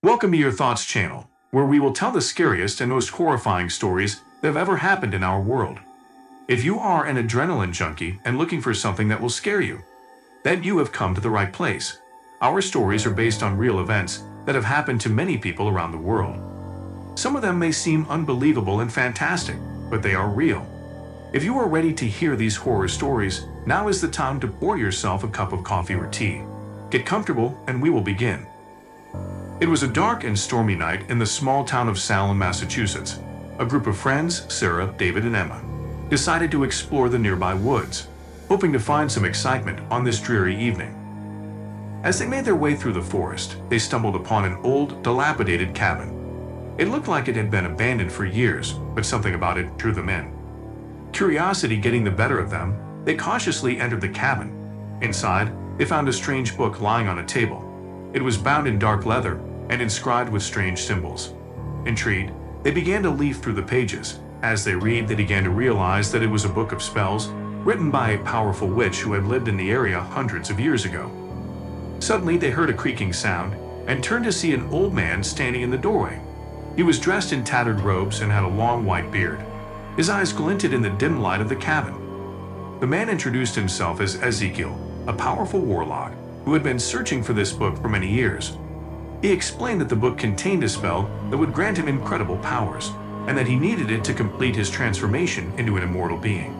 Welcome to Your Thoughts channel, where we will tell the scariest and most horrifying stories that have ever happened in our world. If you are an adrenaline junkie and looking for something that will scare you, then you have come to the right place. Our stories are based on real events that have happened to many people around the world. Some of them may seem unbelievable and fantastic, but they are real. If you are ready to hear these horror stories, now is the time to pour yourself a cup of coffee or tea. Get comfortable and we will begin. It was a dark and stormy night in the small town of Salem, Massachusetts. A group of friends, Sarah, David, and Emma, decided to explore the nearby woods, hoping to find some excitement on this dreary evening. As they made their way through the forest, they stumbled upon an old, dilapidated cabin. It looked like it had been abandoned for years, but something about it drew them in. Curiosity getting the better of them, they cautiously entered the cabin. Inside, they found a strange book lying on a table. It was bound in dark leather and inscribed with strange symbols. Intrigued, they began to leaf through the pages. As they read, they began to realize that it was a book of spells written by a powerful witch who had lived in the area hundreds of years ago. Suddenly, they heard a creaking sound and turned to see an old man standing in the doorway. He was dressed in tattered robes and had a long white beard. His eyes glinted in the dim light of the cabin. The man introduced himself as Ezekiel, a powerful warlock who had been searching for this book for many years. He explained that the book contained a spell that would grant him incredible powers, and that he needed it to complete his transformation into an immortal being.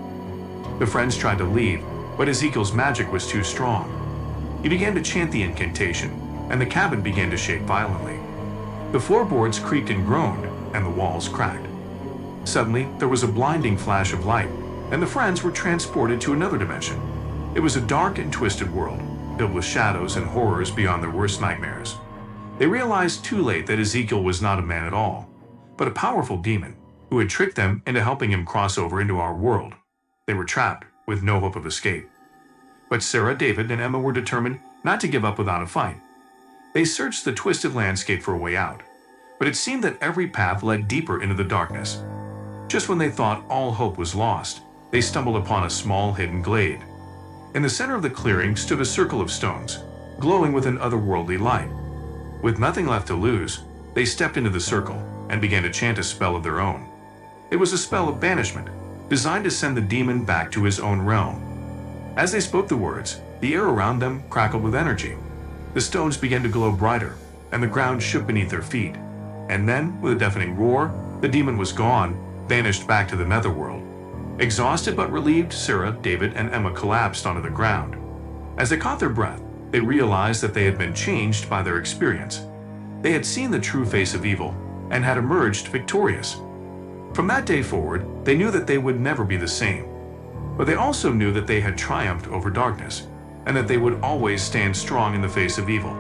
The friends tried to leave, but Ezekiel's magic was too strong. He began to chant the incantation, and the cabin began to shake violently. The floorboards creaked and groaned, and the walls cracked. Suddenly, there was a blinding flash of light, and the friends were transported to another dimension. It was a dark and twisted world, filled with shadows and horrors beyond their worst nightmares. They realized too late that Ezekiel was not a man at all, but a powerful demon who had tricked them into helping him cross over into our world. They were trapped, with no hope of escape. But Sarah, David, and Emma were determined not to give up without a fight. They searched the twisted landscape for a way out, but it seemed that every path led deeper into the darkness. Just when they thought all hope was lost, they stumbled upon a small hidden glade. In the center of the clearing stood a circle of stones, glowing with an otherworldly light. With nothing left to lose, they stepped into the circle and began to chant a spell of their own. It was a spell of banishment, designed to send the demon back to his own realm. As they spoke the words, the air around them crackled with energy. The stones began to glow brighter, and the ground shook beneath their feet. And then, with a deafening roar, the demon was gone, vanished back to the netherworld. Exhausted but relieved, Sarah, David, and Emma collapsed onto the ground. As they caught their breath, they realized that they had been changed by their experience. They had seen the true face of evil and had emerged victorious. From that day forward, they knew that they would never be the same. But they also knew that they had triumphed over darkness, and that they would always stand strong in the face of evil.